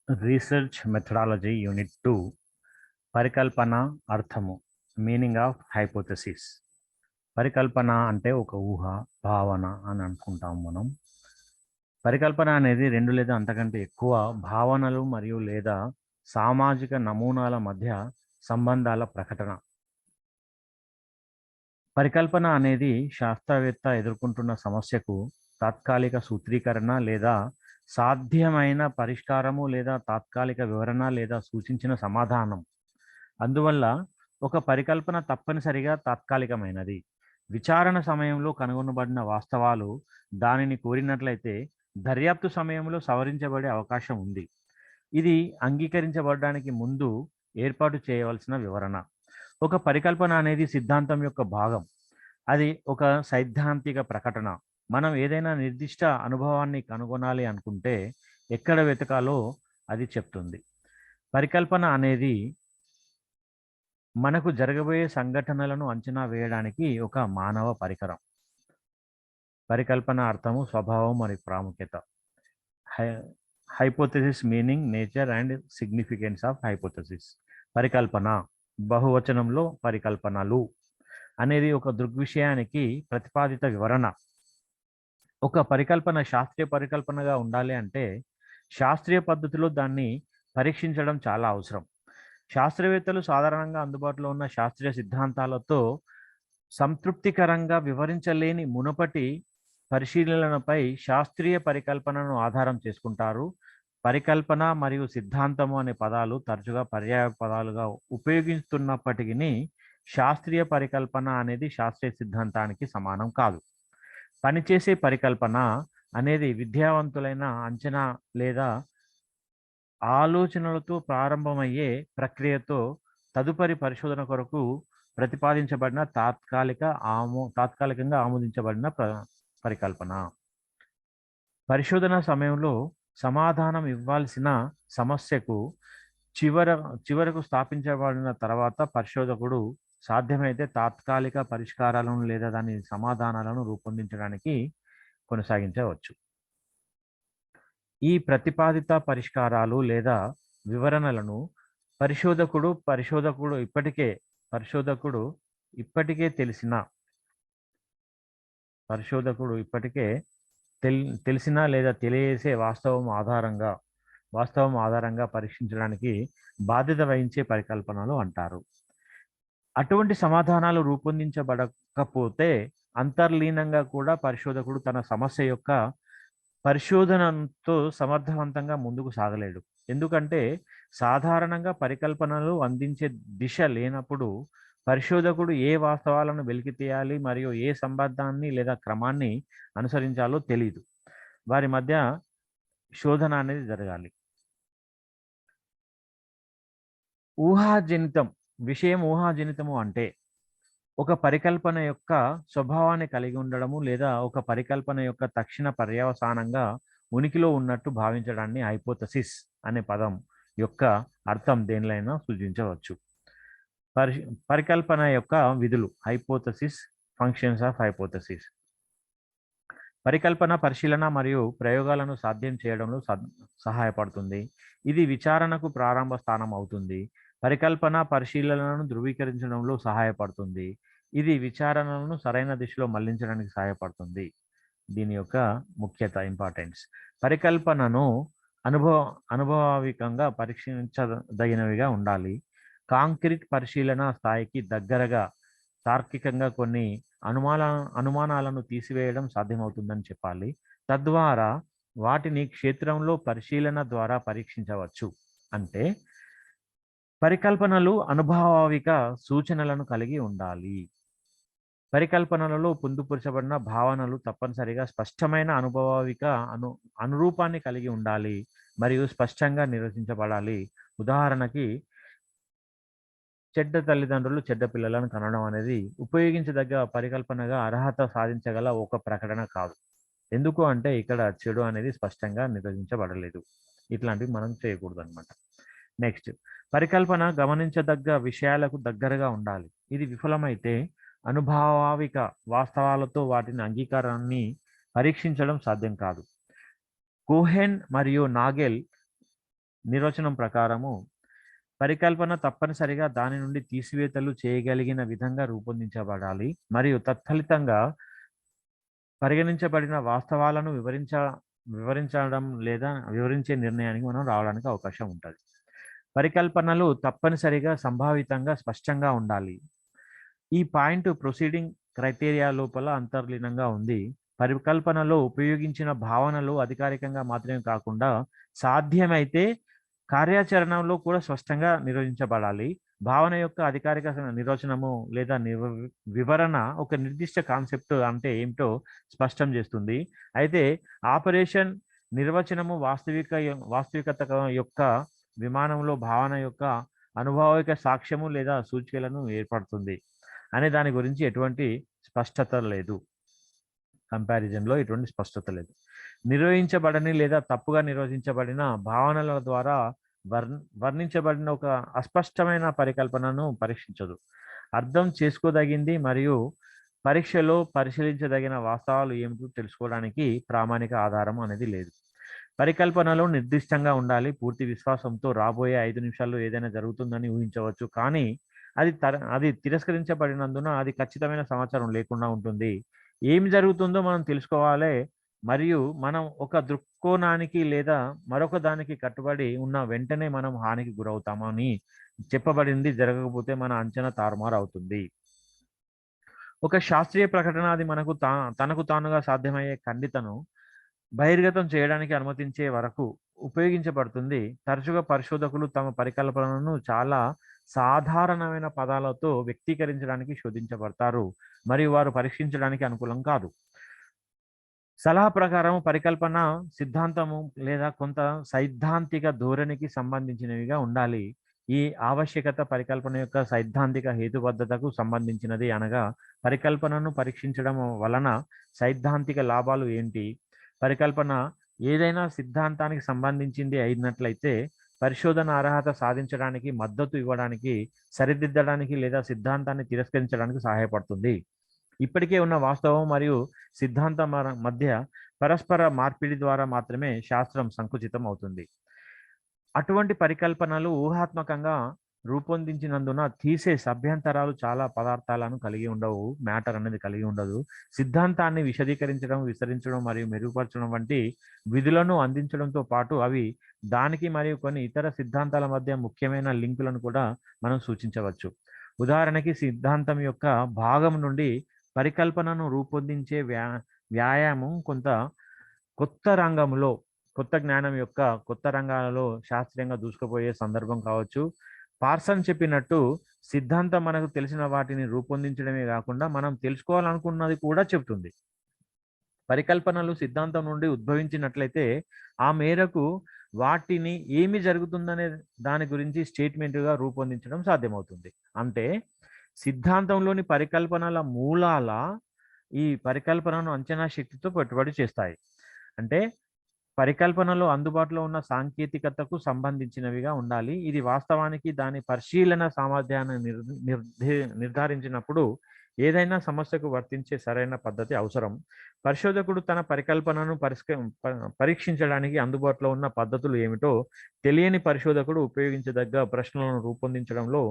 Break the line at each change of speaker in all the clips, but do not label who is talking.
Research methodology unit 2 పరికల్పన అర్థము meaning of hypothesis. పరికల్పన అంటే ఒక ఊహ, భావన అని అనుకుంటాం మనం. పరికల్పన అనేది రెండు లేదా అంతకంటే ఎక్కువ భావనలు మరియు లేదా సామాజిక నమూనాల మధ్య సంబంధాల ప్రకటన. పరికల్పన అనేది శాస్త్రవేత్త ఎదుర్కొంటున్న సమస్యకు తాత్కాలిక సూత్రీకరణ లేదా సాధ్యమైన పరిష్కారము లేదా తాత్కాలిక వివరణ లేదా సూచించిన సమాధానం. అందువల్ల ఒక పరికల్పన తప్పనిసరిగా తాత్కాలికమైనది. విచారణ సమయంలో కనుగొనబడిన వాస్తవాలు దానిని కోరినట్లయితే దర్యాప్తు సమయంలో సవరించబడే అవకాశం ఉంది. ఇది అంగీకరించబడడానికి ముందు ఏర్పాటు చేయవలసిన వివరణ. ఒక పరికల్పన అనేది సిద్ధాంతం యొక్క భాగం. అది ఒక సైద్ధాంతిక ప్రకటన. మనం ఏదైనా నిర్దిష్ట అనుభవాన్ని కనుగొనాలి అనుకుంటే ఎక్కడ వెతకాలో అది చెప్తుంది. పరికల్పన అనేది మనకు జరగబోయే సంఘటనలను అంచనా వేయడానికి ఒక మానవ పరికరం. పరికల్పన అర్థము, స్వభావం మరియు ప్రాముఖ్యత. Hypothesis meaning, nature and significance of hypothesis. పరికల్పన బహువచనంలో పరికల్పనలు అనేది ఒక దృగ్విషయానికి ప్రతిపాదిత వివరణ. ఒక పరికల్పన శాస్త్రీయ పరికల్పనగా ఉండాలి అంటే శాస్త్రీయ పద్ధతిలో దాన్ని పరీక్షించడం చాలా అవసరం. శాస్త్రవేత్తలు సాధారణంగా అందుబాటులో ఉన్న శాస్త్రీయ సిద్ధాంతాలతో సంతృప్తికరంగా వివరించలేని మునుపటి పరిశీలనపై శాస్త్రీయ పరికల్పనను ఆధారం చేసుకుంటారు. పరికల్పన మరియు సిద్ధాంతము అనే పదాలు తరచుగా పర్యాయ పదాలుగా ఉపయోగిస్తున్నప్పటికీ శాస్త్రీయ పరికల్పన అనేది శాస్త్రీయ సిద్ధాంతానికి సమానం కాదు. పనిచేసే పరికల్పన అనేది విద్యావంతులైన అంచనా లేదా ఆలోచనలతో ప్రారంభమయ్యే ప్రక్రియతో తదుపరి పరిశోధన కొరకు ప్రతిపాదించబడిన తాత్కాలికంగా ఆమోదించబడిన పరికల్పన. పరిశోధన సమయంలో సమాధానం ఇవ్వాల్సిన సమస్యకు చివరకు స్థాపించబడిన తర్వాత పరిశోధకుడు సాధ్యమైతే తాత్కాలిక పరిష్కారాలను లేదా దాని సమాధానాలను రూపొందించడానికి కొనసాగించవచ్చు. ఈ ప్రతిపాదిత పరిష్కారాలు లేదా వివరణలను పరిశోధకుడు ఇప్పటికే తెలిసిన లేదా తెలియజేసే వాస్తవం ఆధారంగా పరీక్షించడానికి బాధ్యత వహించే పరికల్పనలు అంటారు. అటువంటి సమాధానాలు రూపొందించబడకపోతే అంతర్లీనంగా కూడా పరిశోధకుడు తన సమస్య యొక్క పరిశోధనతో సమర్థవంతంగా ముందుకు సాగలేడు. ఎందుకంటే సాధారణంగా పరికల్పనలు అందించే దిశ లేనప్పుడు పరిశోధకుడు ఏ వాస్తవాలను వెలికి తీయాలి మరియు ఏ సంబంధాన్ని లేదా క్రమాన్ని అనుసరించాలో తెలియదు. వారి మధ్య శోధన అనేది జరగాలి. ఊహాజనితము అంటే ఒక పరికల్పన యొక్క స్వభావాన్ని కలిగి ఉండడము లేదా ఒక పరికల్పన యొక్క తక్షణ పర్యవసానంగా ఉనికిలో ఉన్నట్టు భావించడాన్ని హైపోథసిస్ అనే పదం యొక్క అర్థం దేనిలైనా సూచించవచ్చు. పరికల్పన యొక్క విధులు. Hypothesis functions of hypothesis. పరికల్పన పరిశీలన మరియు ప్రయోగాలను సాధ్యం చేయడంలో సహాయపడుతుంది. ఇది విచారణకు ప్రారంభ స్థానం అవుతుంది. పరికల్పన పరిశీలనలను ధృవీకరించడంలో సహాయపడుతుంది. ఇది విచారణలను సరైన దిశలో మళ్లించడానికి సహాయపడుతుంది. దీని యొక్క ముఖ్యత, ఇంపార్టెన్స్. పరికల్పనను అనుభవావికంగా పరీక్షించదగినవిగా ఉండాలి. కాంక్రీట్ పరిశీలన స్థాయికి దగ్గరగా తార్కికంగా కొన్ని అనుమానాలను తీసివేయడం సాధ్యమవుతుందని చెప్పాలి. తద్వారా వాటిని క్షేత్రంలో పరిశీలన ద్వారా పరీక్షించవచ్చు. అంటే పరికల్పనలు అనుభావిక సూచనలను కలిగి ఉండాలి. పరికల్పనలలో పొందుపరచబడిన భావనలు తప్పనిసరిగా స్పష్టమైన అనుభావిక అనురూపాన్ని కలిగి ఉండాలి మరియు స్పష్టంగా నిర్వచించబడాలి. ఉదాహరణకి చెడ్డ తల్లిదండ్రులు చెడ్డ పిల్లలను కనడం అనేది ఉపయోగించదగ్గ పరికల్పనగా అర్హత సాధించగల ఒక ప్రకటన కాదు. ఎందుకు అంటే ఇక్కడ చెడు అనేది స్పష్టంగా నిర్వచించబడలేదు. ఇట్లాంటివి మనం చేయకూడదు అనమాట. నెక్స్ట్, పరికల్పన గమనించదగ్గ విషయాలకు దగ్గరగా ఉండాలి. ఇది విఫలమైతే అనుభావిక వాస్తవాలతో వాటిని అంగీకారాన్ని పరీక్షించడం సాధ్యం కాదు. కోహెన్ మరియు నాగెల్ నిర్వచనం ప్రకారము పరికల్పన తప్పనిసరిగా దాని నుండి తీసివేతలు చేయగలిగిన విధంగా రూపొందించబడాలి మరియు తత్ఫలితంగా పరిగణించబడిన వాస్తవాలను వివరించడం లేదా వివరించే నిర్ణయానికి మనం రావడానికి అవకాశం ఉంటుంది. పరికల్పనలు తప్పనిసరిగా సంభావితంగా స్పష్టంగా ఉండాలి. ఈ పాయింట్ ప్రొసీడింగ్ క్రైటీరియా లోపల అంతర్లీనంగా ఉంది. పరికల్పనలో ఉపయోగించిన భావనలు అధికారికంగా మాత్రమే కాకుండా సాధ్యమైతే కార్యాచరణలో కూడా స్పష్టంగా నిర్వచించబడాలి. భావన యొక్క అధికారిక నిర్వచనము లేదా వివరణ ఒక నిర్దిష్ట కాన్సెప్ట్ అంటే ఏమిటో స్పష్టం చేస్తుంది. అయితే ఆపరేషన్ నిర్వచనము వాస్తవికత యొక్క విమానంలో భావన యొక్క అనుభావిక సాక్ష్యము లేదా సూచికలను ఏర్పడుతుంది అనే దాని గురించి ఎటువంటి స్పష్టత లేదు. కంపారిజన్లో ఎటువంటి స్పష్టత లేదు. నిర్వహించబడని లేదా తప్పుగా నిర్వచించబడిన భావనల ద్వారా వర్ణించబడిన ఒక అస్పష్టమైన పరికల్పనను పరీక్షించదు. అర్థం చేసుకోదగింది మరియు పరీక్షలో పరిశీలించదగిన వాస్తవాలు ఏమిటో తెలుసుకోవడానికి ప్రామాణిక ఆధారం అనేది లేదు. పరికల్పనలో నిర్దిష్టంగా ఉండాలి. పూర్తి విశ్వాసంతో రాబోయే 5 నిమిషాల్లో ఏదైనా జరుగుతుందని ఊహించవచ్చు, కానీ అది తిరస్కరించబడినందున అది ఖచ్చితమైన సమాచారం లేకుండా ఉంటుంది. ఏం జరుగుతుందో మనం తెలుసుకోవాలి మరియు మనం ఒక దృక్కోణానికి లేదా మరొక దానికి కట్టుబడి ఉన్న వెంటనే మనం హానికి గురవుతామని చెప్పబడింది జరగకపోతే మన అంచనా తారుమారు అవుతుంది. ఒక శాస్త్రీయ ప్రకటన అది మనకు తనకు తానుగా సాధ్యమయ్యే ఖండితను బహిర్గతం చేయడానికి అనుమతించే వరకు ఉపయోగించబడుతుంది. తరచుగా పరిశోధకులు తమ పరికల్పనలను చాలా సాధారణమైన పదాలతో వ్యక్తీకరించడానికి శోధించబడతారు మరియు వారు పరీక్షించడానికి అనుకూలం కాదు. సలహా ప్రకారం పరికల్పన సిద్ధాంతము లేదా కొంత సైద్ధాంతిక ధోరణికి సంబంధించినవిగా ఉండాలి. ఈ ఆవశ్యకత పరికల్పన యొక్క సైద్ధాంతిక హేతుబద్ధతకు సంబంధించినది. అనగా పరికల్పనను పరీక్షించడం వలన సైద్ధాంతిక లాభాలు ఏంటి? పరికల్పన ఏదైనా సిద్ధాంతానికి సంబంధించింది అయినట్లయితే పరిశోధన అర్హత సాధించడానికి, మద్దతు ఇవ్వడానికి, సరిదిద్దడానికి లేదా సిద్ధాంతాన్ని తిరస్కరించడానికి సహాయపడుతుంది. ఇప్పటికే ఉన్న వాస్తవం మరియు సిద్ధాంతం మధ్య పరస్పర మార్పిడి ద్వారా మాత్రమే శాస్త్రం సంకుచితం అవుతుంది. అటువంటి పరికల్పనలు ఊహాత్మకంగా రూపొందించినందున తీసే అభ్యంతరాలు చాలా పదార్థాలను కలిగి ఉండవు. మ్యాటర్ అనేది కలిగి ఉండదు. సిద్ధాంతాన్ని విశదీకరించడం, విస్తరించడం మరియు మెరుగుపరచడం వంటి విధులను అందించడంతో పాటు అవి దానికి మరియు కొన్ని ఇతర సిద్ధాంతాల మధ్య ముఖ్యమైన లింకులను కూడా మనం సూచించవచ్చు. ఉదాహరణకి సిద్ధాంతం యొక్క భాగం నుండి పరికల్పనను రూపొందించే వ్యాయామం కొత్త జ్ఞానం యొక్క కొత్త రంగాలలో శాస్త్రీయంగా దూసుకుపోయే సందర్భం కావచ్చు. పార్సన్ చెప్పినట్టు సిద్ధాంతం మనకు తెలిసిన వాటిని రూపొందించడమే కాకుండా మనం తెలుసుకోవాలనుకున్నది కూడా చెబుతుంది. పరికల్పనలు సిద్ధాంతం నుండి ఉద్భవించినట్లయితే ఆ మేరకు వాటిని ఏమి జరుగుతుందనే దాని గురించి స్టేట్మెంట్గా రూపొందించడం సాధ్యమవుతుంది. అంటే సిద్ధాంతంలోని పరికల్పనల మూలాల ఈ పరికల్పనను అంచనా శక్తితో పెట్టుబడి చేస్తాయి. అంటే పరికల్పనలో అందుబాటులో ఉన్న సాంకేతికతకు సంబంధించినవిగా ఉండాలి. ఇది వాస్తవానికి దాని పరిశీలన సామర్థ్యాన్ని నిర్ధారించినప్పుడు ఏదైనా సమస్యకు వర్తించే సరైన పద్ధతి అవసరం. పరిశోధకుడు తన పరికల్పనను పరీక్షించడానికి అందుబాటులో ఉన్న పద్ధతులు ఏమిటో తెలియని పరిశోధకుడు ఉపయోగించదగ్గ ప్రశ్నలను రూపొందించడంలో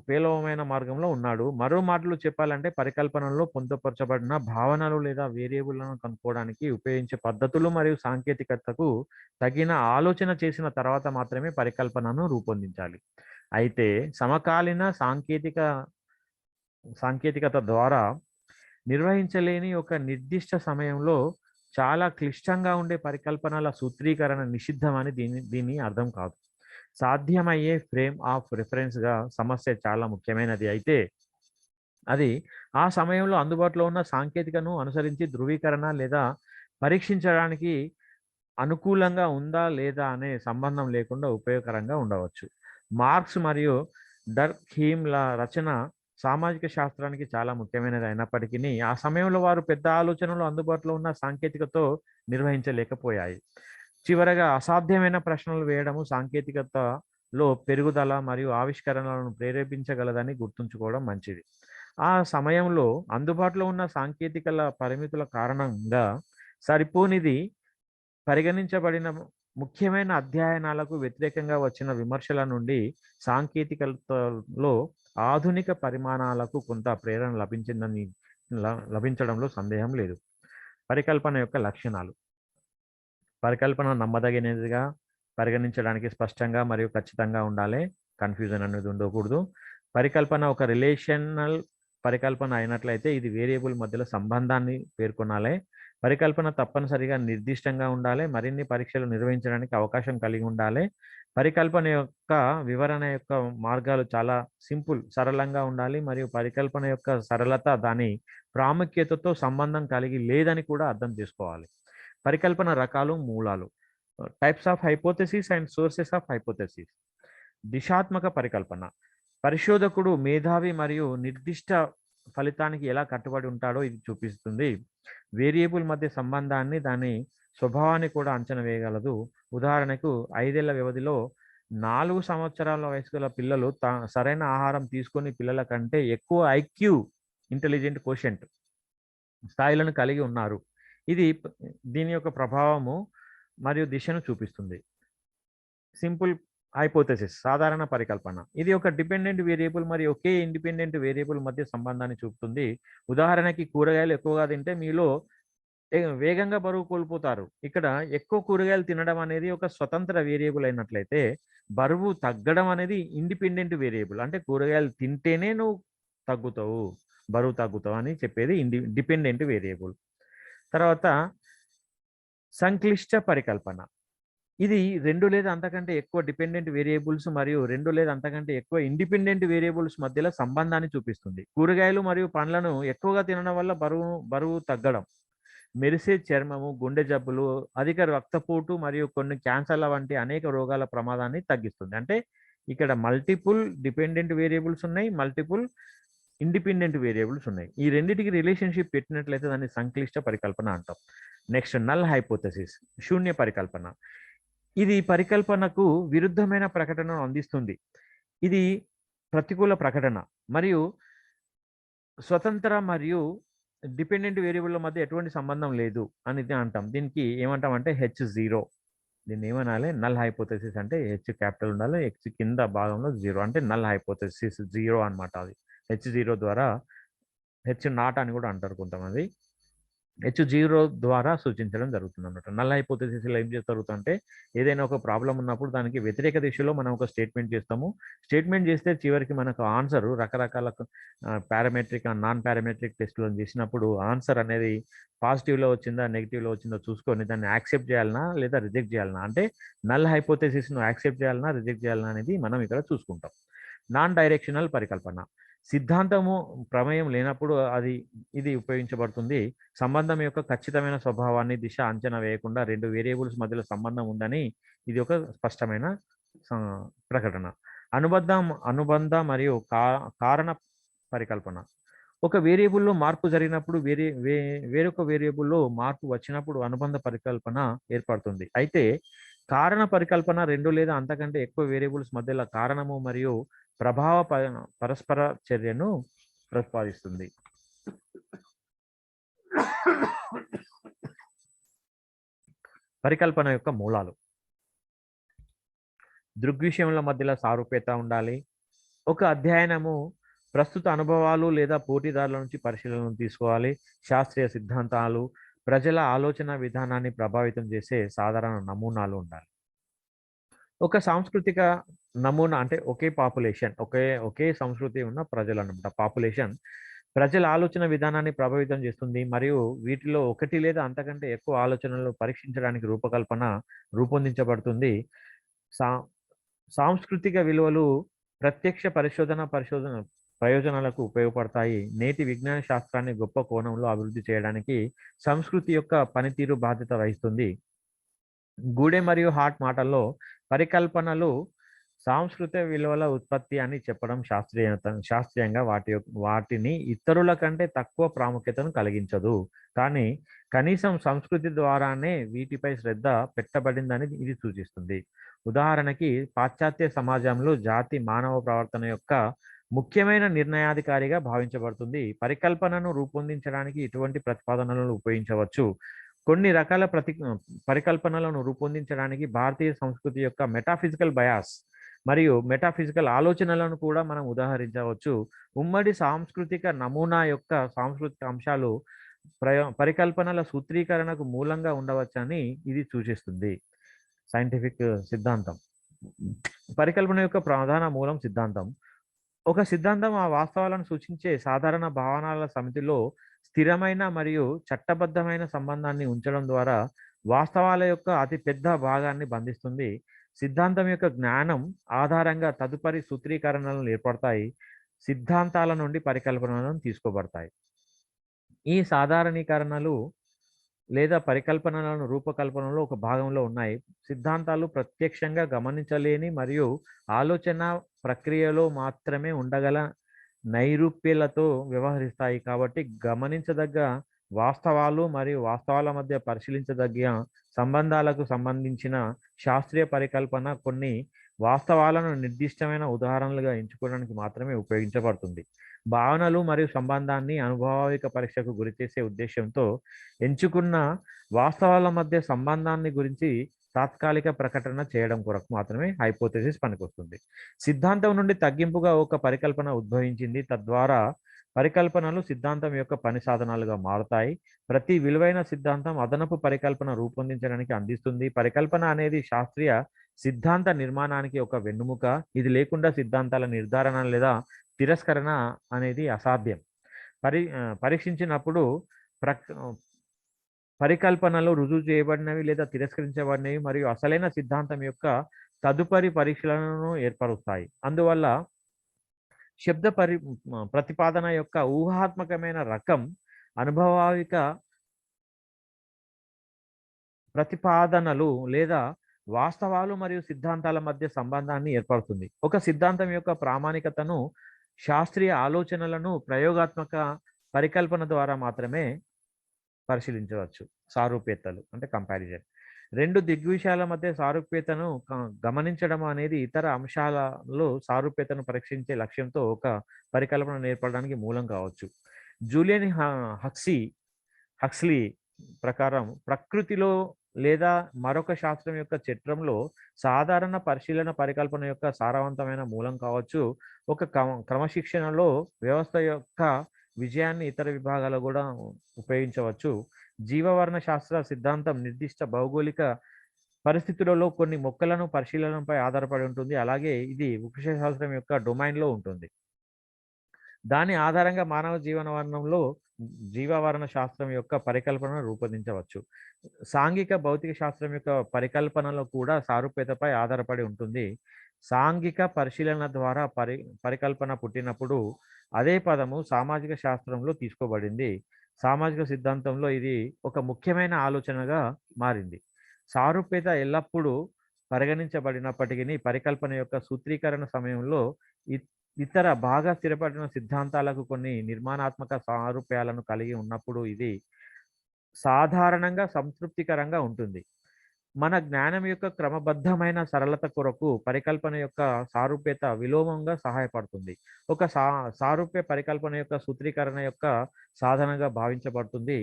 పేలవమైన మార్గంలో ఉన్నాడు. మరో మాటలు చెప్పాలంటే పరికల్పనలో పొందుపరచబడిన భావనలు లేదా వేరియబుల్లను కనుక్కోవడానికి ఉపయోగించే పద్ధతులు మరియు సాంకేతికతకు తగిన ఆలోచన చేసిన తర్వాత మాత్రమే పరికల్పనను రూపొందించాలి. అయితే సమకాలీన సాంకేతికత ద్వారా నిర్వహించలేని ఒక నిర్దిష్ట సమయంలో చాలా క్లిష్టంగా ఉండే పరికల్పనల సూత్రీకరణ నిషిద్ధమని దీని అర్థం కాదు. సాధ్యమయ్యే ఫ్రేమ్ ఆఫ్ రిఫరెన్స్గా సమస్య చాలా ముఖ్యమైనది. అయితే అది ఆ సమయంలో అందుబాటులో ఉన్న సాంకేతికను అనుసరించి ధృవీకరణ లేదా పరీక్షించడానికి అనుకూలంగా ఉందా లేదా అనే సంబంధం లేకుండా ఉపయోగకరంగా ఉండవచ్చు. మార్క్స్ మరియు డర్ఖీమ్ల రచన సామాజిక శాస్త్రానికి చాలా ముఖ్యమైనది అయినప్పటికీ ఆ సమయంలో వారు పెద్ద ఆలోచనలు అందుబాటులో ఉన్న సాంకేతికతో నిర్వహించలేకపోయాయి. చివరగా అసాధ్యమైన ప్రశ్నలు వేయడము సాంకేతికతలో పెరుగుదల మరియు ఆవిష్కరణలను ప్రేరేపించగలదని గుర్తుంచుకోవడం మంచిది. ఆ సమయంలో అందుబాటులో ఉన్న సాంకేతికల పరిమితుల కారణంగా సరిపోనిది ముఖ్యమైన అధ్యయనాలకు వ్యతిరేకంగా వచ్చిన విమర్శల నుండి సాంకేతికతలో ఆధునిక పరిమాణాలకు కొంత ప్రేరణ లభించడంలో సందేహం లేదు. పరికల్పన యొక్క లక్షణాలు. పరికల్పన నమ్మదగినదిగా పరిగణించడానికి స్పష్టంగా మరియు ఖచ్చితంగా ఉండాలి. కన్ఫ్యూజన్ అనేది ఉండకూడదు. పరికల్పన ఒక రిలేషనల్ పరికల్పన అయినట్లయితే ఇది వేరియబుల్ మధ్యలో సంబంధాన్ని పేర్కొనాలి. పరికల్పన తప్పనిసరిగా నిర్దిష్టంగా ఉండాలి. మరిన్ని పరీక్షలు నిర్వహించడానికి అవకాశం కలిగి ఉండాలి. పరికల్పన యొక్క వివరణ యొక్క మార్గాలు చాలా సరళంగా ఉండాలి. మరియు పరికల్పన యొక్క సరళత దాని ప్రాముఖ్యతతో సంబంధం కలిగి లేదని కూడా అర్థం చేసుకోవాలి. పరికల్పన రకాలు, మూలాలు. Types of hypothesis and sources of hypothesis. దిశాత్మక పరికల్పన. పరిశోధకుడు మేధావి మరియు నిర్దిష్ట ఫలితానికి ఎలా కట్టుబడి ఉంటాడో ఇది చూపిస్తుంది. వేరియబుల్ మధ్య సంబంధాన్ని, దాని స్వభావాన్ని కూడా అంచనా వేయగలదు. ఉదాహరణకు 5 ఏళ్ల వ్యవధిలో 4 సంవత్సరాల వయసు గల పిల్లలు సరైన ఆహారం తీసుకొని పిల్లల కంటే ఎక్కువ ఐక్యూ ఇంటెలిజెంట్ కోషెంట్ స్థాయిలను కలిగి ఉన్నారు. ఇది దీని యొక్క ప్రభావము మరియు దిశను చూపిస్తుంది. సింపుల్ హైపోథెసిస్, సాధారణ పరికల్పన. ఇది ఒక డిపెండెంట్ వేరియబుల్ మరియు ఒకే ఇండిపెండెంట్ వేరియబుల్ మధ్య సంబంధాన్ని చూపుతుంది. ఉదాహరణకి కూరగాయలు ఎక్కువగా తింటే మీలో వేగంగా బరువు కోల్పోతారు. ఇక్కడ ఎక్కువ కూరగాయలు తినడం అనేది ఒక స్వతంత్ర వేరియబుల్ అయినట్లయితే, బరువు తగ్గడం అనేది ఇండిపెండెంట్ వేరియబుల్. అంటే కూరగాయలు తింటేనే నువ్వు బరువు తగ్గుతావు అని చెప్పేది డిపెండెంట్ వేరియబుల్. తర్వాత సంక్లిష్ట పరికల్పన. ఇది 2 లేదా అంతకంటే ఎక్కువ డిపెండెంట్ వేరియబుల్స్ మరియు 2 లేదా అంతకంటే ఎక్కువ ఇండిపెండెంట్ వేరియబుల్స్ మధ్యలో సంబంధాన్ని చూపిస్తుంది. కూరగాయలు మరియు పండ్లను ఎక్కువగా తినడం వల్ల బరువు తగ్గడం, మెరిసే చర్మము, గుండె జబ్బులు, అధిక రక్తపోటు మరియు కొన్ని క్యాన్సర్ల వంటి అనేక రోగాల ప్రమాదాన్ని తగ్గిస్తుంది. అంటే ఇక్కడ మల్టిపుల్ డిపెండెంట్ వేరియబుల్స్ ఉన్నాయి, మల్టిపుల్ ఇండిపెండెంట్ వేరియబుల్స్ ఉన్నాయి. ఈ రెండింటికి రిలేషన్షిప్ పెట్టినట్లయితే దాన్ని సంక్లిష్ట పరికల్పన అంటాం. నెక్స్ట్ నల్ హైపోథెసిస్, శూన్య పరికల్పన. ఇది పరికల్పనకు విరుద్ధమైన ప్రకటనను అందిస్తుంది. ఇది ప్రతికూల ప్రకటన మరియు స్వతంత్ర మరియు డిపెండెంట్ వేరియబుల్ల మధ్య ఎటువంటి సంబంధం లేదు అని అంటాం. దీనికి ఏమంటాం అంటే H0. దీన్ని ఏమనాలి? నల్ హైపోథెసిస్ అంటే H క్యాపిటల్ ఉండాలి, H కింద భాగంలో 0 అంటే నల్ హైపోథెసిస్ 0 అనమాట. అది H0 ద్వారా H0 అని కూడా అంటారు కొంతమంది. H0 ద్వారా సూచించడం జరుగుతుంది అన్నమాట. నల్ హైపోథెసిస్లో ఏం జరుగుతుందంటే, ఏదైనా ఒక ప్రాబ్లం ఉన్నప్పుడు దానికి వ్యతిరేక దిశలో మనం ఒక స్టేట్మెంట్ చేస్తాము. స్టేట్మెంట్ చేస్తే చివరికి మనకు ఆన్సర్ రకరకాల పారామెట్రిక్, నాన్ పారామెట్రిక్ టెస్టులను చేసినప్పుడు ఆన్సర్ అనేది పాజిటివ్లో వచ్చిందా, నెగిటివ్లో వచ్చిందో చూసుకొని దాన్ని యాక్సెప్ట్ చేయాలన్నా లేదా రిజెక్ట్ చేయాలన్నా, అంటే నల్ హైపోథెసిస్ను యాక్సెప్ట్ చేయాలన్నా రిజెక్ట్ చేయాలన్నా అనేది మనం ఇక్కడ చూసుకుంటాం. నాన్ డైరెక్షనల్ పరికల్పన. సిద్ధాంతము ప్రమేయం లేనప్పుడు ఇది ఉపయోగించబడుతుంది. సంబంధం యొక్క ఖచ్చితమైన స్వభావాన్ని, దిశ అంచనా వేయకుండా 2 వేరియబుల్స్ మధ్యలో సంబంధం ఉందని ఇది ఒక స్పష్టమైన ప్రకటన. అనుబంధ మరియు కారణ పరికల్పన. ఒక వేరియబుల్లో మార్పు జరిగినప్పుడు వేరొక వేరియబుల్లో మార్పు వచ్చినప్పుడు అనుబంధ పరికల్పన ఏర్పడుతుంది. అయితే కారణ పరికల్పన 2 లేదా అంతకంటే ఎక్కువ వేరియబుల్స్ మధ్యలో కారణము మరియు ప్రభావ పరస్పర చర్యను ప్రతిపాదిస్తుంది. పరికల్పన యొక్క మూలాలు. దృగ్విషయముల మధ్యలో సారూప్యత ఉండాలి. ఒక అధ్యయనము ప్రస్తుత అనుభవాలు లేదా పోటీదారుల నుంచి పరిశీలనలు తీసుకోవాలి. శాస్త్రీయ సిద్ధాంతాలు, ప్రజల ఆలోచన విధానాన్ని ప్రభావితం చేసే సాధారణ నమూనాలు ఉండాలి. ఒక సాంస్కృతిక నమూనా అంటే ఒకే పాపులేషన్, ఒకే సంస్కృతి ఉన్న ప్రజలు అన్నమాట. పాపులేషన్ ప్రజల ఆలోచన విధానాన్ని ప్రభావితం చేస్తుంది మరియు వీటిలో ఒకటి లేదా అంతకంటే ఎక్కువ ఆలోచనలు పరీక్షించడానికి రూపొందించబడుతుంది. సాంస్కృతిక విలువలు ప్రత్యక్ష ప్రయోజనాలకు ఉపయోగపడతాయి. నేటి విజ్ఞాన శాస్త్రాన్ని గొప్ప కోణంలో అభివృద్ధి చేయడానికి సంస్కృతి యొక్క పనితీరు బాధ్యత వహిస్తుంది. గూడె మరియు హార్ట్ మాటల్లో పరికల్పనలు సాంస్కృతిక విలువల ఉత్పత్తి అని చెప్పడం శాస్త్రీయంగా వాటిని ఇతరుల కంటే తక్కువ ప్రాముఖ్యతను కలిగించదు, కానీ కనీసం సంస్కృతి ద్వారానే వీటిపై శ్రద్ధ పెట్టబడిందని ఇది సూచిస్తుంది. ఉదాహరణకి పాశ్చాత్య సమాజంలో జాతి మానవ ప్రవర్తన యొక్క ముఖ్యమైన నిర్ణయాధికారిగా భావించబడుతుంది. పరికల్పనను రూపొందించడానికి ఇటువంటి ప్రతిపాదనలను ఉపయోగించవచ్చు. కొన్ని రకాల పరికల్పనలను రూపొందించడానికి భారతీయ సంస్కృతి యొక్క మెటాఫిజికల్ బయాస్ మరియు మెటాఫిజికల్ ఆలోచనలను కూడా మనం ఉదాహరించవచ్చు. ఉమ్మడి సాంస్కృతిక నమూనా యొక్క సాంస్కృతిక అంశాలు పరికల్పనల సూత్రీకరణకు మూలంగా ఉండవచ్చని ఇది సూచిస్తుంది. సైంటిఫిక్ సిద్ధాంతం. పరికల్పన యొక్క ప్రధాన మూలం సిద్ధాంతం. ఒక సిద్ధాంతం ఆ వాస్తవాలను సూచించే సాధారణ భావనల సమితిలో స్థిరమైన మరియు చట్టబద్ధమైన సంబంధాన్ని ఉంచడం ద్వారా వాస్తవాల యొక్క అతి పెద్ద భాగాన్ని బంధిస్తుంది. సిద్ధాంతం యొక్క జ్ఞానం ఆధారంగా తదుపరి సూత్రీకరణలు ఏర్పడతాయి. సిద్ధాంతాల నుండి పరికల్పనలను తీసుకోబడతాయి. ఈ సాధారణీకరణలు లేదా పరికల్పనలను రూపకల్పనలో ఒక భాగంలో ఉన్నాయి. సిద్ధాంతాలు ప్రత్యక్షంగా గమనించలేని మరియు ఆలోచన ప్రక్రియలో మాత్రమే ఉండగల నైరూప్యాలతో వ్యవహరిస్తాయి. కాబట్టి గమనించదగ్గ వాస్తవాలు మరియు వాస్తవాల మధ్య పరిశీలించదగ్గ సంబంధాలకు సంబంధించిన శాస్త్రీయ పరికల్పన కొన్ని వాస్తవాలను నిర్దిష్టమైన ఉదాహరణలుగా ఎంచుకోవడానికి మాత్రమే ఉపయోగించబడుతుంది. భావనలు మరియు సంబంధాన్ని అనుభావిక పరీక్షకు గురిచేసే ఉద్దేశంతో ఎంచుకున్న వాస్తవాల మధ్య సంబంధాన్ని గురించి తాత్కాలిక ప్రకటన చేయడం కొరకు మాత్రమే హైపోథెసిస్ పనికొస్తుంది. సిద్ధాంతం నుండి తగ్గింపుగా ఒక పరికల్పన ఉద్భవించింది. తద్వారా పరికల్పనలు సిద్ధాంతం యొక్క పని సాధనాలుగా మారుతాయి. ప్రతి విలువైన సిద్ధాంతం అదనపు పరికల్పన రూపొందించడానికి అందిస్తుంది. పరికల్పన అనేది శాస్త్రీయ సిద్ధాంత నిర్మాణానికి ఒక వెన్నుముక. ఇది లేకుండా సిద్ధాంతాల నిర్ధారణ లేదా తిరస్కరణ అనేది అసాధ్యం. పరీక్షించినప్పుడు పరికల్పనలు రుజువు చేయబడినవి లేదా తిరస్కరించబడినవి మరియు అసలైన సిద్ధాంతం యొక్క తదుపరి పరీక్షలను ఏర్పరుస్తాయి. అందువల్ల శబ్ద ప్రతిపాదన యొక్క ఊహాత్మకమైన రకం అనుభవావిక ప్రతిపాదనలు లేదా వాస్తవాలు మరియు సిద్ధాంతాల మధ్య సంబంధాన్ని ఏర్పడుతుంది. ఒక సిద్ధాంతం యొక్క ప్రామాణికతను శాస్త్రీయ ఆలోచనలను ప్రయోగాత్మక పరికల్పన ద్వారా మాత్రమే పరిశీలించవచ్చు. సారూప్యతలు అంటే కంపారిజన్. రెండు దిగ్విషయాల మధ్య సారూప్యతను గమనించడం అనేది ఇతర అంశాలలో సారూప్యతను పరీక్షించే లక్ష్యంతో ఒక పరికల్పన ఏర్పడడానికి మూలం కావచ్చు. జూలియన్ హక్స్లీ ప్రకారం ప్రకృతిలో లేదా మరొక శాస్త్రం యొక్క చట్రంలో సాధారణ పరిశీలన పరికల్పన యొక్క సారవంతమైన మూలం కావచ్చు. ఒక క్రమశిక్షణలో వ్యవస్థ యొక్క విజయాన్ని ఇతర విభాగాలు కూడా ఉపయోగించవచ్చు. జీవవర్ణ శాస్త్ర సిద్ధాంతం నిర్దిష్ట భౌగోళిక పరిస్థితులలో కొన్ని మొక్కలను పరిశీలనపై ఆధారపడి ఉంటుంది. అలాగే ఇది వృక్షశాస్త్రం యొక్క డొమైన్లో ఉంటుంది. దాని ఆధారంగా మానవ జీవవర్ణ శాస్త్రం యొక్క పరికల్పనను రూపొందించవచ్చు. సాంఘిక భౌతిక శాస్త్రం యొక్క పరికల్పనలో కూడా సారూప్యతపై ఆధారపడి ఉంటుంది. సాంఘిక పరిశీలన ద్వారా పరికల్పన పుట్టినప్పుడు అదే పదము సామాజిక శాస్త్రంలో తీసుకోబడింది. సామాజిక సిద్ధాంతంలో ఇది ఒక ముఖ్యమైన ఆలోచనగా మారింది. సారూప్యత ఎల్లప్పుడూ పరిగణించబడినప్పటికీ పరికల్పన యొక్క సూత్రీకరణ సమయంలో ఇతర బాగా స్థిరపడిన సిద్ధాంతాలకు కొన్ని నిర్మాణాత్మక సారూప్యాలను కలిగి ఉన్నప్పుడు ఇది సాధారణంగా సంతృప్తికరంగా ఉంటుంది. మన జ్ఞానం యొక్క క్రమబద్ధమైన సరళత కొరకు పరికల్పన యొక్క సారూప్యత విలోమంగా సహాయపడుతుంది. ఒక సారూప్య పరికల్పన యొక్క సూత్రీకరణ యొక్క సాధనగా భావించబడుతుంది.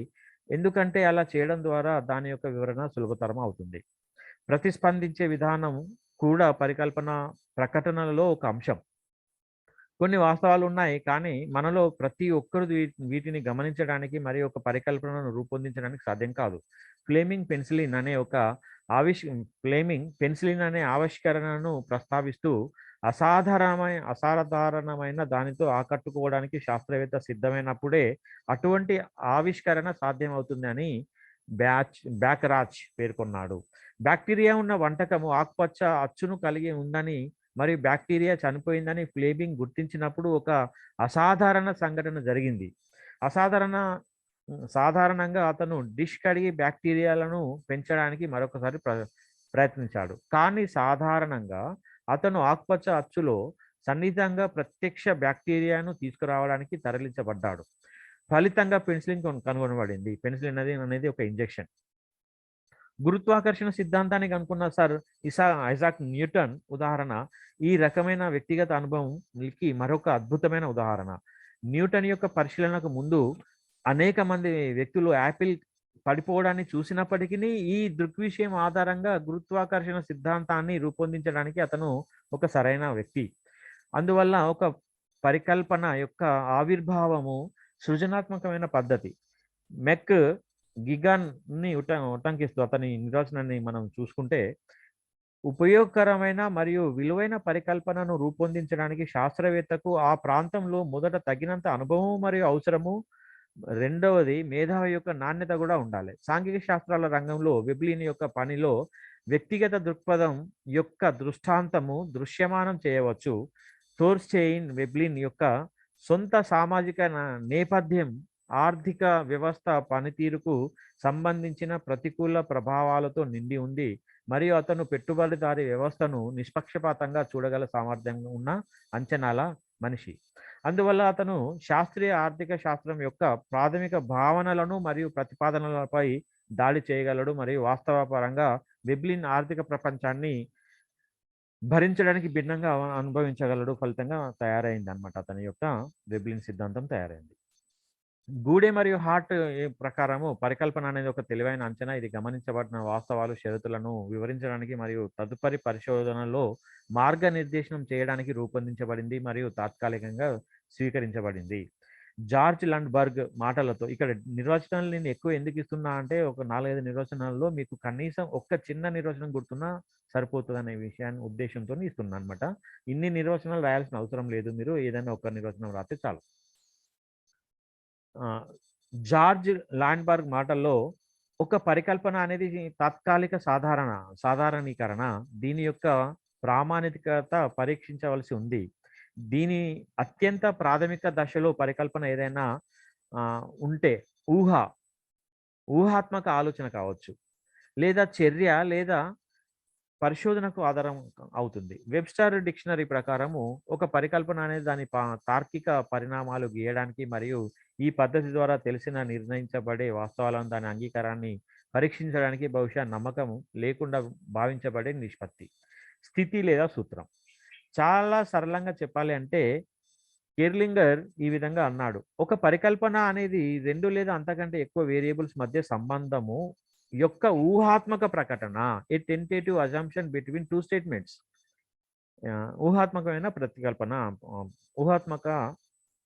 ఎందుకంటే అలా చేయడం ద్వారా దాని యొక్క వివరణ సులభతరం అవుతుంది. ప్రతిస్పందించే విధానం కూడా పరికల్పన ప్రకటనలలో ఒక అంశం. కొన్ని వాస్తవాలు ఉన్నాయి, కానీ మనలో ప్రతి ఒక్కరు వీటిని గమనించడానికి మరియు ఒక పరికల్పనను రూపొందించడానికి సాధ్యం కాదు. ఫ్లేమింగ్ పెన్సిలిన్ అనే ఆవిష్కరణను ప్రస్తావిస్తూ అసాధారణమైన దానితో ఆకట్టుకోవడానికి శాస్త్రవేత్త సిద్ధమైనప్పుడే అటువంటి ఆవిష్కరణ సాధ్యమవుతుందని బ్యాకరాచ్ పేర్కొన్నాడు. బ్యాక్టీరియా ఉన్న వంటకము ఆకుపచ్చ అచ్చును కలిగి ఉందని మరియు బ్యాక్టీరియా చనిపోయిందని ఫ్లేమింగ్ గుర్తించినప్పుడు ఒక అసాధారణ సంఘటన జరిగింది. సాధారణంగా అతను డిష్ కడిగి బ్యాక్టీరియాలను పెంచడానికి మరొకసారి ప్రయత్నించాడు. కానీ సాధారణంగా అతను ఆకుపచ్చ అచ్చులో సన్నిహితంగా ప్రత్యక్ష బ్యాక్టీరియాను తీసుకురావడానికి తరలించబడ్డాడు. ఫలితంగా పెన్సిలిన్ కనుగొనబడింది. పెన్సిలిన్ అనేది ఒక ఇంజెక్షన్. గురుత్వాకర్షణ సిద్ధాంతాన్ని కనుక్కున్న సర్ ఐజాక్ న్యూటన్ ఉదాహరణ ఈ రకమైన వ్యక్తిగత అనుభవంకి మరొక అద్భుతమైన ఉదాహరణ. న్యూటన్ యొక్క పరిశీలనకు ముందు అనేక మంది వ్యక్తులు యాపిల్ పడిపోవడాన్ని చూసినప్పటికీ ఈ దృగ్విషయం ఆధారంగా గురుత్వాకర్షణ సిద్ధాంతాన్ని రూపొందించడానికి అతను ఒక సరైన వ్యక్తి. అందువల్ల ఒక పరికల్పన యొక్క ఆవిర్భావము సృజనాత్మకమైన పద్ధతి. మెక్ గిగాన్‌ని ఉటంకిస్తూ అతని నిర్వచనాన్ని మనం చూసుకుంటే, ఉపయోగకరమైన మరియు విలువైన పరికల్పనను రూపొందించడానికి శాస్త్రవేత్తకు ఆ ప్రాంతంలో మొదట తగినంత అనుభవం మరియు అవసరము. రెండవది మేధావి యొక్క నాణ్యత గూడా ఉండాలి. సాంఘిక శాస్త్రాల రంగంలో వెబ్లిన్ యొక్క పనిలో వ్యక్తిగత దృక్పథం యొక్క దృష్టాంతము దృశ్యమానం చేయవచ్చు. థోర్స్టెయిన్ వెబ్లిన్ యొక్క సొంత సామాజిక నేపథ్యం ఆర్థిక వ్యవస్థ పనితీరుకు సంబంధించిన ప్రతికూల ప్రభావాలతో నిండి ఉంది. మరియు అతను పెట్టుబడిదారీ వ్యవస్థను నిష్పక్షపాతంగా చూడగల సామర్థ్యం ఉన్న అంచనాల మనిషి. అందువల్ల అతను శాస్త్రీయ ఆర్థిక శాస్త్రం యొక్క ప్రాథమిక భావనలను మరియు ప్రతిపాదనలపై దాడి చేయగలడు మరియు వాస్తవపరంగా వెబ్లిన్ ఆర్థిక ప్రపంచాన్ని భరించడానికి భిన్నంగా అనుభవించగలడు. ఫలితంగా తయారైందనమాట. అతని యొక్క వెబ్లిన్ సిద్ధాంతం తయారైంది. గూడే మరియు హార్ట్ ప్రకారము పరికల్పన అనేది ఒక తెలివైన అంచనా. ఇది గమనించబడిన వాస్తవాలు, షరతులను వివరించడానికి మరియు తదుపరి పరిశోధనలో మార్గనిర్దేశనం చేయడానికి రూపొందించబడింది మరియు తాత్కాలికంగా స్వీకరించబడింది. జార్జ్ లండ్‌బర్గ్ మాటలతో ఇక్కడ నిర్వచనాలు నేను ఎక్కువ ఎందుకు ఇస్తున్నా అంటే, ఒక 4, 5 నిర్వచనాల్లో మీకు కనీసం ఒక్క చిన్న నిర్వచనం గుర్తున్నా సరిపోతదనే విషయాన్ని ఉద్దేశ్యంతోని ఇస్తున్నానన్నమాట. ఇన్ని నిర్వచనాలు రాయాల్సిన అవసరం లేదు. మీరు ఏదైనా ఒక నిర్వచనం రాస్తే చాలు. జార్జ్ ల్యాండ్‌బర్గ్ మాటల్లో, ఒక పరికల్పన అనేది తాత్కాలిక సాధారణీకరణ. దీని యొక్క ప్రామాణికత పరీక్షించవలసి ఉంది. దీని అత్యంత ప్రాథమిక దశలో పరికల్పన ఏదైనా ఉంటే ఊహ, ఊహాత్మక ఆలోచన కావచ్చు, లేదా చర్య లేదా పరిశోధనకు ఆధారం అవుతుంది. వెబ్‌స్టర్ డిక్షనరీ ప్రకారము ఒక పరికల్పన అనేది దాని తార్కిక పరిణామాలు గీయడానికి మరియు ఈ పద్ధతి ద్వారా నిర్ణయించబడే వాస్తవాలను దాని అంగీకారాన్ని పరీక్షించడానికి బహుశా నమ్మకం లేకుండా భావించబడే నిష్పత్తి, స్థితి లేదా సూత్రం. చాలా సరళంగా చెప్పాలి అంటే కెర్లింగర్ ఈ విధంగా అన్నాడు. ఒక పరికల్పన అనేది 2 లేదా అంతకంటే ఎక్కువ వేరియబుల్స్ మధ్య సంబంధము యొక్క ఊహాత్మక ప్రకటన. ఏ టెంటేటివ్ అజంప్షన్ బిట్వీన్ 2 స్టేట్మెంట్స్. ఊహాత్మకమైన ప్రతికల్పన, ఊహాత్మక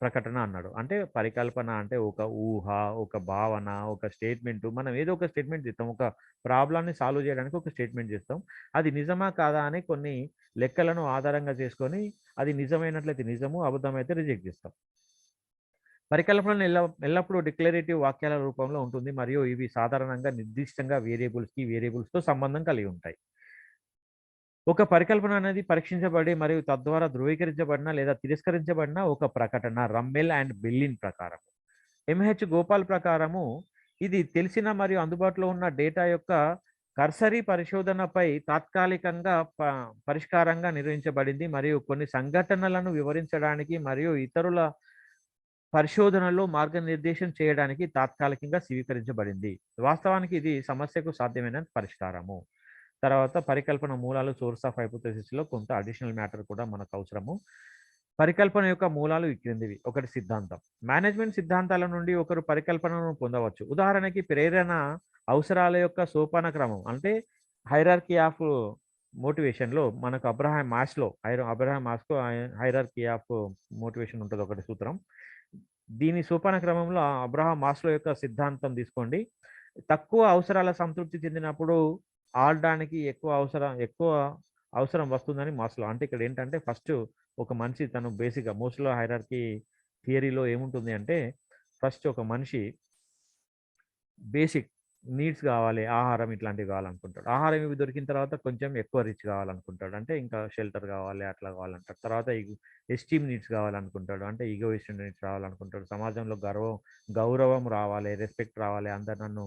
ప్రకటన అన్నాడు. అంటే పరికల్పన అంటే ఒక ఊహ, ఒక భావన, ఒక స్టేట్మెంట్. మనం ఏదో ఒక స్టేట్మెంట్ చేస్తాం. ఒక ప్రాబ్లమ్‌ని సాల్వ్ చేయడానికి ఒక స్టేట్మెంట్ చేస్తాం. అది నిజమా కాదా అని కొన్ని లెక్కలను ఆధారంగా చేసుకొని అది నిజమైనట్లయితే నిజము, అబద్ధమైతే రిజెక్ట్ చేస్తాం. పరికల్పన ఎల్లప్పుడూ డిక్లరేటివ్ వాక్యాల రూపంలో ఉంటుంది మరియు ఇవి సాధారణంగా నిర్దిష్టంగా వేరియబుల్స్‌తో సంబంధం కలిగి ఉంటాయి. ఒక పరికల్పన అనేది పరీక్షించబడి మరియు తద్వారా ధృవీకరించబడిన లేదా తిరస్కరించబడిన ఒక ప్రకటన. రమ్మెల్ అండ్ బెల్లిన్ ప్రకారం. ఎంహెచ్ గోపాల్ ప్రకారము ఇది తెలిసిన మరియు అందుబాటులో ఉన్న డేటా యొక్క కర్సరీ పరిశోధనపై తాత్కాలికంగా పరిష్కారంగా నిర్వహించబడింది మరియు కొన్ని సంఘటనలను వివరించడానికి మరియు ఇతరుల పరిశోధనలో మార్గనిర్దేశం చేయడానికి తాత్కాలికంగా స్వీకరించబడింది. వాస్తవానికి ఇది సమస్యకు సాధ్యమైన పరిష్కారము. తర్వాత పరికల్పన మూలాలు, సోర్స్ ఆఫ్ హైపోథెసిస్‌లో కొంత అడిషనల్ మ్యాటర్ కూడా మనకు అవసరము. పరికల్పన యొక్క మూలాలు ఈ క్రిందివి. ఒకటి సిద్ధాంతం. మేనేజ్మెంట్ సిద్ధాంతాల నుండి ఒకరు పరికల్పనను పొందవచ్చు. ఉదాహరణకి ప్రేరణ అవసరాల యొక్క సోపానక్రమం అంటే హైరార్కీ ఆఫ్ మోటివేషన్‌లో మనకు Abraham Maslow hierarchy of motivation ఉంటది ఒకటి సూత్రం. దీని సోపాన క్రమంలో అబ్రహాం మాస్లో యొక్క సిద్ధాంతం తీసుకోండి. తక్కువ అవసరాల సంతృప్తి చెందినప్పుడు ఆడడానికి ఎక్కువ అవసరం వస్తుందని మాస్లో. అంటే ఇక్కడ ఏంటంటే ఫస్ట్ ఒక మనిషి తను బేసిక్‌గా మోస్లో హైరార్కీ థియరీలో ఏముంటుంది అంటే, ఫస్ట్ ఒక మనిషి బేసిక్ నీడ్స్ కావాలి. ఆహారం ఇట్లాంటివి కావాలనుకుంటాడు. ఆహారం ఇవి దొరికిన తర్వాత కొంచెం ఎక్కువ రిచ్ కావాలనుకుంటాడు. అంటే ఇంకా షెల్టర్ కావాలి అట్లా కావాలంటాడు. తర్వాత ఎస్టీమ్ నీడ్స్ కావాలనుకుంటాడు. అంటే ఈగోయిస్ట్ నీడ్స్ రావాలనుకుంటాడు. సమాజంలో గౌరవం రావాలి, రెస్పెక్ట్ రావాలి, అందరు నన్ను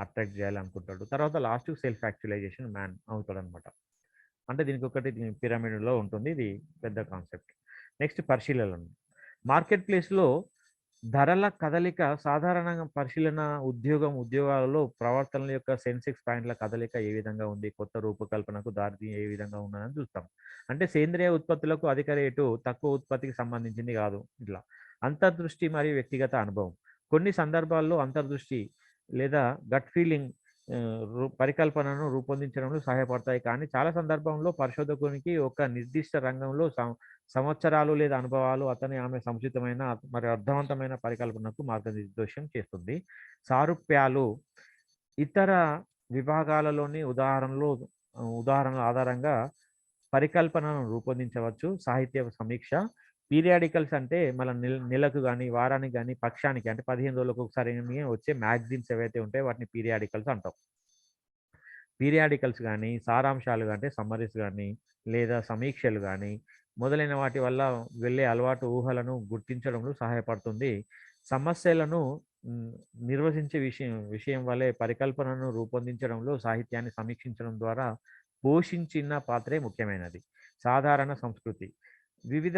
అట్రాక్ట్ చేయాలనుకుంటాడు. తర్వాత లాస్ట్‌కి సెల్ఫ్ యాక్చువలైజేషన్ మ్యాన్ అవుతాడనమాట. అంటే దీనికొకటి పిరమిడ్‌లో ఉంటుంది. ఇది పెద్ద కాన్సెప్ట్. నెక్స్ట్ పరిశీలనలు. మార్కెట్ ప్లేస్‌లో ధరల కదలిక సాధారణంగా పరిశీలన ఉద్యోగాలలో ప్రవర్తనల యొక్క సెన్సెక్స్ పాయింట్ల కదలిక ఏ విధంగా ఉంది, కొత్త రూపకల్పనకు దారి ఏ విధంగా ఉన్నదని చూస్తాం. అంటే సేంద్రియ ఉత్పత్తులకు అధిక రేటు తక్కువ ఉత్పత్తికి సంబంధించింది కాదు. ఇట్లా అంతర్దృష్టి మరియు వ్యక్తిగత అనుభవం. కొన్ని సందర్భాల్లో అంతర్దృష్టి లేదా గట్ ఫీలింగ్ పరికల్పనను రూపొందించడంలో సహాయపడతాయి. కానీ చాలా సందర్భంలో పరిశోధకునికి ఒక నిర్దిష్ట రంగంలో సంవత్సరాలు లేదా అనుభవాలు ఆమె సముచితమైన మరియు అర్థవంతమైన పరికల్పనకు మార్గనిర్దేశం చేస్తుంది. సారూప్యాలు ఇతర విభాగాలలోని ఉదాహరణల ఆధారంగా పరికల్పనను రూపొందించవచ్చు. సాహిత్య సమీక్ష పీరియాడికల్స్ అంటే మన నెలకు గాని, వారానికి గాని, పక్షానికి అంటే 15 రోజులకు ఒకసారి వచ్చే మ్యాగజైన్స్ ఏవైతే ఉంటాయో వాటిని పీరియాడికల్స్ అంటాం. పీరియాడికల్స్ గాని, సారాంశాలు అంటే సమ్మరీస్ గాని, లేదా సమీక్షలు గాని, మొదలైన వాటి వల్ల వెళ్ళే అలవాటు ఊహలను గుర్తించడంలో సహాయపడుతుంది. సమస్యలను హ్మ్, నిర్వచించే విషయం వలె పరికల్పనను రూపొందించడంలో సాహిత్యాన్ని సమీక్షించడం ద్వారా పోషించిన పాత్రే ముఖ్యమైనది. సాధారణ సంస్కృతి వివిధ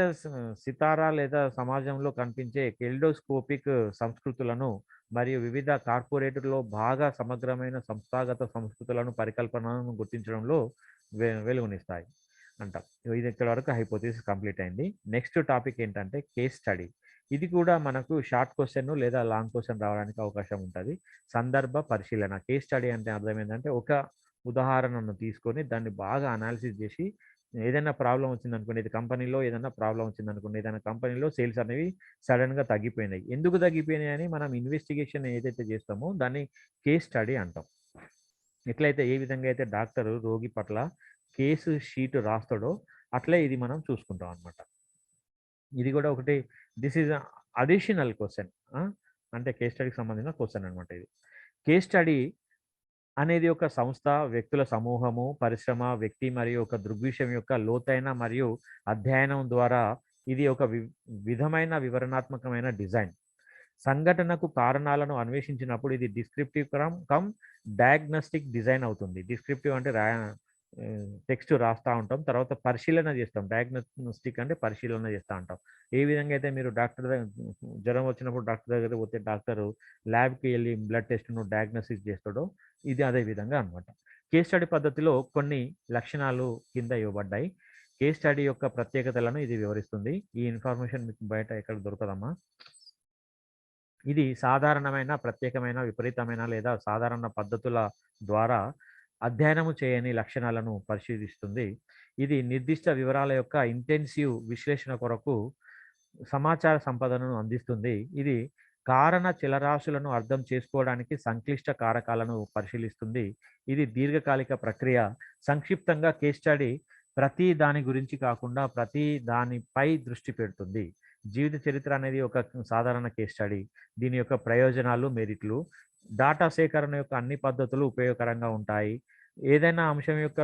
సితారా లేదా సమాజంలో కనిపించే కెల్డోస్కోపిక్ సంస్కృతులను మరియు వివిధ కార్పొరేటుల్లో బాగా సమగ్రమైన సంస్థాగత సంస్కృతులను పరికల్పనను గుర్తించడంలో వెలుగునిస్తాయి అంటాం. ఇది ఇక్కడ వరకు హైపోథిసిస్ కంప్లీట్ అయింది. నెక్స్ట్ టాపిక్ ఏంటంటే కేస్ స్టడీ. ఇది కూడా మనకు షార్ట్ క్వశ్చన్ లేదా లాంగ్ క్వశ్చన్ రావడానికి అవకాశం ఉంటుంది. సందర్భ పరిశీలన. కేస్ స్టడీ అంటే అర్థం ఏంటంటే ఒక ఉదాహరణను తీసుకొని దాన్ని బాగా అనాలిసిస్ చేసి ఏదైనా ప్రాబ్లమ్ వచ్చిందనుకోండి, ఇది కంపెనీలో ఏదైనా ప్రాబ్లమ్ వచ్చిందనుకోండి, ఏదైనా కంపెనీలో సేల్స్ అనేవి సడన్‌గా తగ్గిపోయినాయి. ఎందుకు తగ్గిపోయినాయి అని మనం ఇన్వెస్టిగేషన్ ఏదైతే చేస్తామో దాన్ని కేస్ స్టడీ అంటాం. ఎట్లయితే ఏ విధంగా అయితే డాక్టరు రోగి పట్ల కేసు షీట్ రాస్తాడో అట్లే ఇది మనం చూసుకుంటాం అనమాట. ఇది కూడా ఒకటి దిస్ ఈజ్ అడిషనల్ క్వశ్చన్. అంటే కేస్ స్టడీకి సంబంధించిన క్వశ్చన్ అనమాట ఇది. కేస్ స్టడీ అనేది ఒక సంస్థ, వ్యక్తుల సమూహము, పరిశ్రమ, వ్యక్తి మరియు ఒక దృగ్విషయం యొక్క లోతైన మరియు అధ్యయనం ద్వారా ఇది ఒక విధమైన వివరణాత్మకమైన డిజైన్. సంఘటనకు కారణాలను అన్వేషించినప్పుడు ఇది డిస్క్రిప్టివ్ కమ్ డయాగ్నోస్టిక్ డిజైన్ అవుతుంది. డిస్క్రిప్టివ్ అంటే టెక్స్ట్ రాస్తా ఉంటాం. తర్వాత పరిశీలన చేస్తాం. డయాగ్నోస్టిక్ అంటే పరిశీలన చేస్తా ఉంటాం. ఏ విధంగా అయితే మీరు డాక్టర్ జ్వరం వచ్చినప్పుడు డాక్టర్ దగ్గరికి పోతే డాక్టరు ల్యాబ్‌కి ఎళ్లి బ్లడ్ టెస్ట్‌ను డయాగ్నోసిస్ చేస్తాడో ఇది అదే విధంగా అనమాట. కేస్ స్టడీ పద్ధతిలో కొన్ని లక్షణాలు కింద ఇవ్వబడ్డాయి. కేస్ స్టడీ యొక్క ప్రత్యేకతలను ఇది వివరిస్తుంది. ఈ ఇన్ఫర్మేషన్ మీకు బయట ఎక్కడ దొరకదమ్మా. ఇది సాధారణమైన, ప్రత్యేకమైన, విపరీతమైన లేదా సాధారణ పద్ధతుల ద్వారా అధ్యయనము చేయని లక్షణాలను పరిశీలిస్తుంది. ఇది నిర్దిష్ట వివరాల యొక్క ఇంటెన్సివ్ విశ్లేషణ కొరకు సమాచార సంపదను అందిస్తుంది. ఇది కారణ చలరాశులను అర్థం చేసుకోవడానికి సంక్లిష్ట కారకాలను పరిశీలిస్తుంది. ఇది దీర్ఘకాలిక ప్రక్రియ. సంక్షిప్తంగా కేస్ స్టడీ ప్రతి దాని గురించి కాకుండా ప్రతి దానిపై దృష్టి పెడుతుంది. జీవిత చరిత్ర అనేది ఒక సాధారణ కేస్ స్టడీ. దీని యొక్క ప్రయోజనాలు, మెరిట్లు, డాటా సేకరణ యొక్క అన్ని పద్ధతులు ఉపయోగకరంగా ఉంటాయి. ఏదైనా అంశం యొక్క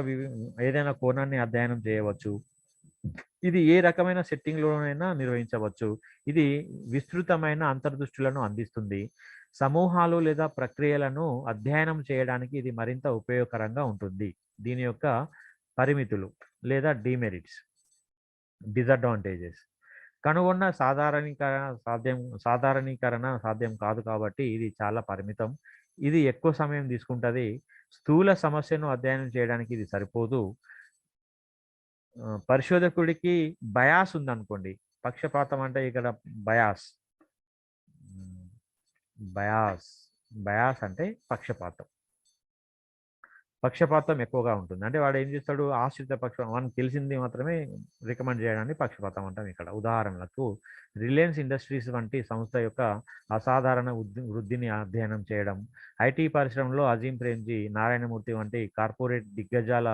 ఏదైనా కోణాన్ని అధ్యయనం చేయవచ్చు. ఇది ఏ రకమైన సెట్టింగ్‌లోనైనా నిర్వహించవచ్చు. ఇది విస్తృతమైన అంతర్దృష్టులను అందిస్తుంది. సమూహాలు లేదా ప్రక్రియలను అధ్యయనం చేయడానికి ఇది మరింత ఉపయోగకరంగా ఉంటుంది. దీని యొక్క పరిమితులు లేదా డీమెరిట్స్, డిసడ్వాంటేజెస్. కనుగొన్న సాధారణీకరణ సాధ్యం కాదు కాబట్టి ఇది చాలా పరిమితం. ఇది ఎక్కువ సమయం తీసుకుంటది. స్థూల సమస్యను అధ్యయనం చేయడానికి ఇది సరిపోదు. పరిశోధకుడికి బయాస్ ఉందనుకోండి. పక్షపాతం అంటే ఇక్కడ బయాస్. బయాస్. బయాస్ అంటే పక్షపాతం. పక్షపాతం ఎక్కువగా ఉంటుంది. అంటే వాడు ఏం చేస్తాడు, ఆశ్రిత పక్షపాతం వానికి తెలిసింది మాత్రమే రికమెండ్ చేయడాన్ని పక్షపాతం అంటాం ఇక్కడ. ఉదాహరణకు రిలయన్స్ ఇండస్ట్రీస్ వంటి సంస్థ యొక్క అసాధారణ వృద్ధిని అధ్యయనం చేయడం, ఐటీ పరిశ్రమలో అజీం ప్రేమ్జీ, నారాయణమూర్తి వంటి కార్పొరేట్ దిగ్గజాల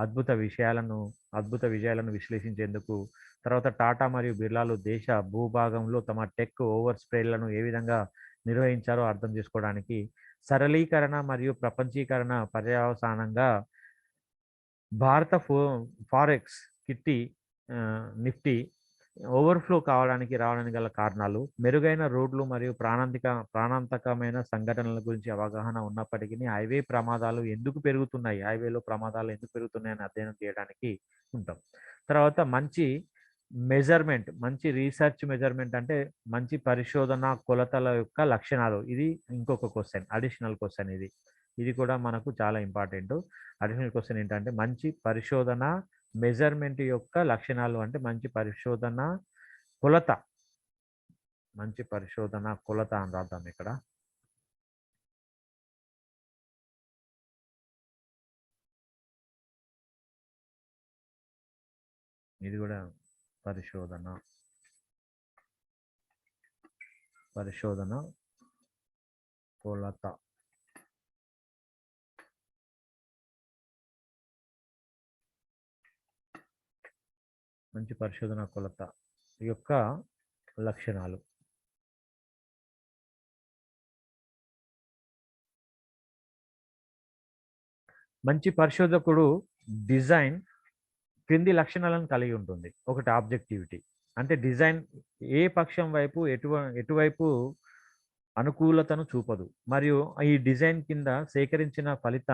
అద్భుత విజయాలను విశ్లేషించేందుకు, తర్వాత టాటా మరియు బిర్లాలు దేశ భూభాగంలో తమ టెక్ ఓవర్ స్ప్రేలను ఏ విధంగా నిర్వహించారో అర్థం చేసుకోవడానికి, సరళీకరణ మరియు ప్రపంచీకరణ పర్యవసానంగా భారత ఫారెక్స్ కిట్టి నిఫ్టీ ఓవర్‌ఫ్లో రావడానికి గల కారణాలు, మెరుగైన రోడ్లు మరియు ప్రాణాంతకమైన సంఘటనల గురించి అవగాహన ఉన్నప్పటికీ హైవేలో ప్రమాదాలు ఎందుకు పెరుగుతున్నాయని అధ్యయనం చేయడానికి ఉంటాం. తర్వాత మంచి రీసెర్చ్ మెజర్మెంట్ అంటే మంచి పరిశోధన కొలతల యొక్క లక్షణాలు. ఇది ఇంకొక క్వెషన్, అడిషనల్ క్వెషన్ ఇది. ఇది కూడా మనకు చాలా ఇంపార్టెంట్. అడిషనల్ క్వెషన్ ఏంటంటే మంచి పరిశోధన మెజర్మెంట్ యొక్క లక్షణాలు అంటే మంచి పరిశోధన కొలత అని రాద్దాం ఇక్కడ. ఇది కూడా పరిశోధన కొలత. మంచి పరిశోధన కొలత యొక్క లక్షణాలు. మంచి పరిశోధకుడు డిజైన్ క్రింది లక్షణాలను కలిగి ఉంటుంది. ఒకటి ఆబ్జెక్టివిటీ, అంటే డిజైన్ ఏ పక్షం వైపు ఎటువైపు అనుకూలతను చూపదు, మరియు ఈ డిజైన్ కింద సేకరించిన ఫలిత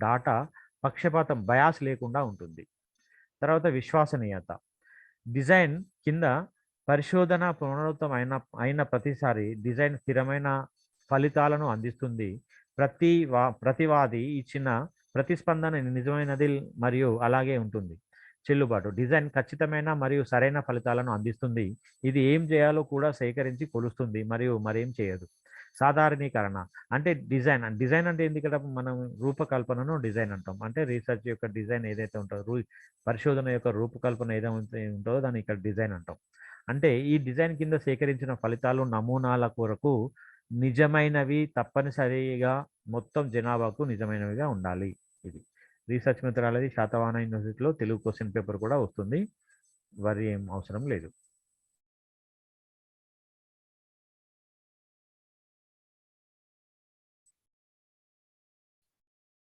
డాటా పక్షపాతం బయాస్ లేకుండా ఉంటుంది. తర్వాత విశ్వసనీయత. డిజైన్ కింద పరిశోధన పునరావృతం అయిన ప్రతిసారి డిజైన్ స్థిరమైన ఫలితాలను అందిస్తుంది. ప్రతివాది ఇచ్చిన ప్రతిస్పందన నిజమైనది మరియు అలాగే ఉంటుంది. చెల్లుబాటు. డిజైన్ ఖచ్చితమైన మరియు సరైన ఫలితాలను అందిస్తుంది. ఇది ఏం చేయాలో కూడా సేకరించి కొలుస్తుంది మరియు మరేం చేయదు. సాధారణీకరణ, అంటే డిజైన్ అంటే ఏంది? ఇక్కడ మనం రూపకల్పనను డిజైన్ అంటాం. అంటే రీసెర్చ్ యొక్క డిజైన్ ఏదైతే ఉంటుందో, పరిశోధన యొక్క రూపకల్పన ఏదైతే ఉంటుందో దాన్ని ఇక్కడ డిజైన్ అంటాం. అంటే ఈ డిజైన్ కింద సేకరించిన ఫలితాలు నమూనాల కొరకు నిజమైనవి, తప్పనిసరిగా మొత్తం జనాభాకు నిజమైనవిగా ఉండాలి. ఇది రీసెర్చ్ మెథడాలజీ శాతవాహన యూనివర్సిటీలో తెలుగు క్వశ్చన్ పేపర్ కూడా వస్తుంది. వరి ఏం అవసరం లేదు.